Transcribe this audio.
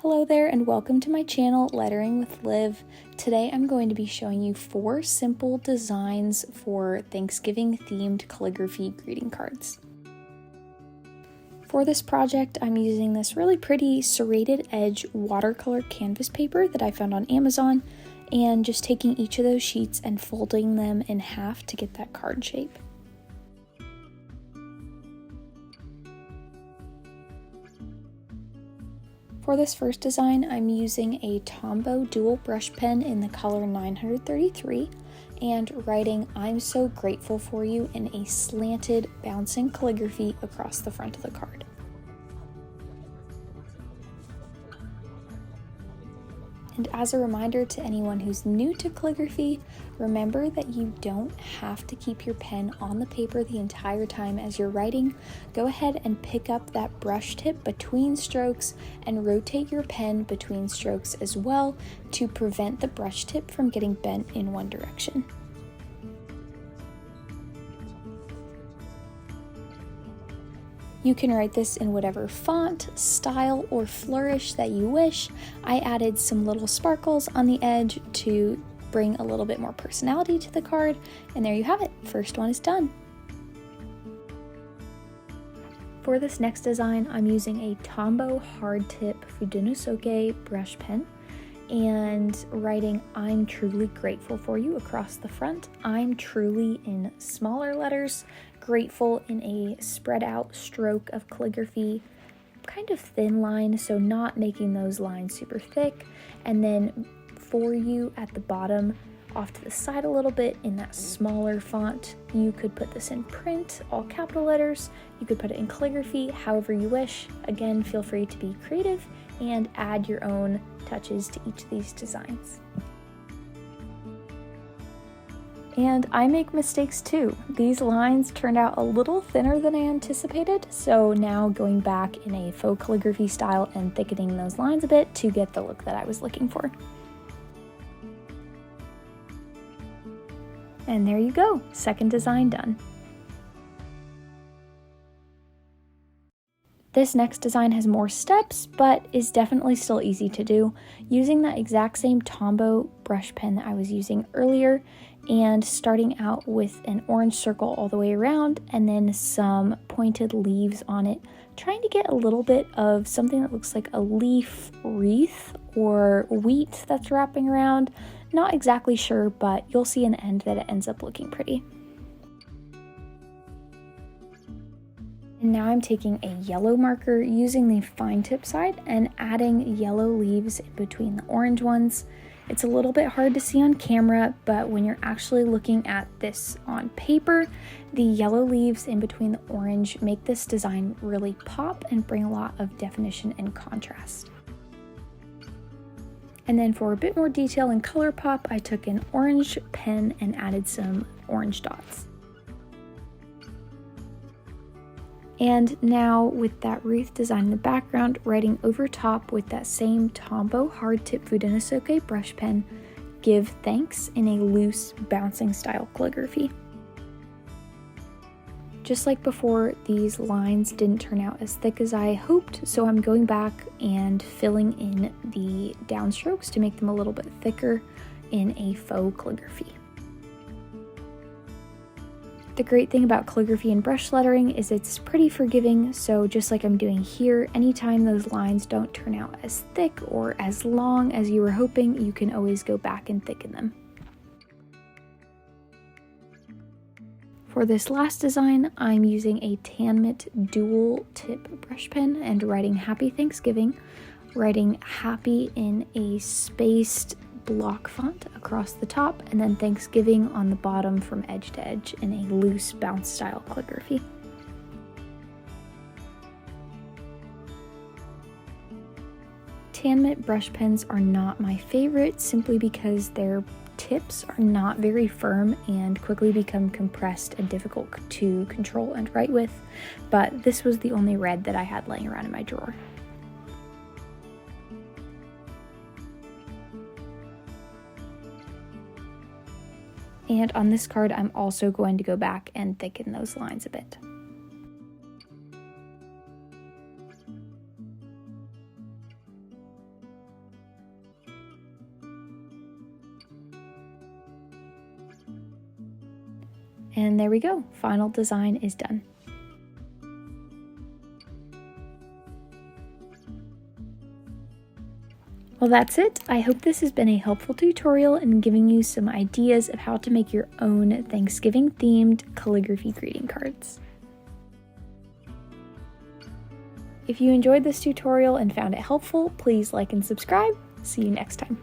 Hello there and welcome to my channel, Lettering with Liv. Today I'm going to be showing you 4 simple designs for Thanksgiving themed calligraphy greeting cards. For this project, I'm using this really pretty serrated edge watercolor canvas paper that I found on Amazon and just taking each of those sheets and folding them in half to get that card shape. For this first design, I'm using a Tombow dual brush pen in the color 933 and writing "I'm so grateful for you" in a slanted, bouncing calligraphy across the front of the card. And as a reminder to anyone who's new to calligraphy, remember that you don't have to keep your pen on the paper the entire time as you're writing. Go ahead and pick up that brush tip between strokes and rotate your pen between strokes as well to prevent the brush tip from getting bent in one direction. You can write this in whatever font, style, or flourish that you wish. I added some little sparkles on the edge to bring a little bit more personality to the card, and there you have it. First one is done. For this next design, I'm using a Tombow hard tip Fudenosuke brush pen and writing "I'm truly grateful for you" across the front. I'm truly in smaller letters, grateful in a spread out stroke of calligraphy, kind of thin line, so not making those lines super thick, and then "for you" at the bottom off to the side a little bit in that smaller font. You could put this in print, all capital letters. You could put it in calligraphy, however you wish. Again, feel free to be creative and add your own touches to each of these designs. And I make mistakes too. These lines turned out a little thinner than I anticipated, so now going back in a faux calligraphy style and thickening those lines a bit to get the look that I was looking for. And there you go, second design done. This next design has more steps, but is definitely still easy to do. Using that exact same Tombow brush pen that I was using earlier, and starting out with an orange circle all the way around, and then some pointed leaves on it, trying to get a little bit of something that looks like a leaf wreath or wheat that's wrapping around. Not exactly sure, but you'll see in the end that it ends up looking pretty. And now I'm taking a yellow marker using the fine tip side and adding yellow leaves in between the orange ones. It's a little bit hard to see on camera, but when you're actually looking at this on paper, the yellow leaves in between the orange make this design really pop and bring a lot of definition and contrast. And then for a bit more detail and color pop, I took an orange pen and added some orange dots. And now with that wreath design in the background, writing over top with that same Tombow hard tip Fudenosuke brush pen, "Give thanks" in a loose, bouncing style calligraphy. Just like before, these lines didn't turn out as thick as I hoped, so I'm going back and filling in the downstrokes to make them a little bit thicker in a faux calligraphy. The great thing about calligraphy and brush lettering is it's pretty forgiving, so just like I'm doing here, anytime those lines don't turn out as thick or as long as you were hoping, you can always go back and thicken them. For this last design, I'm using a Tanmit dual tip brush pen and writing "Happy Thanksgiving," writing "happy" in a spaced block font across the top, and then "Thanksgiving" on the bottom from edge to edge in a loose bounce style calligraphy. Tanmit brush pens are not my favorite simply because their tips are not very firm and quickly become compressed and difficult to control and write with, but this was the only red that I had laying around in my drawer. And on this card, I'm also going to go back and thicken those lines a bit. And there we go, final design is done. Well, that's it. I hope this has been a helpful tutorial in giving you some ideas of how to make your own Thanksgiving-themed calligraphy greeting cards. If you enjoyed this tutorial and found it helpful, please like and subscribe. See you next time.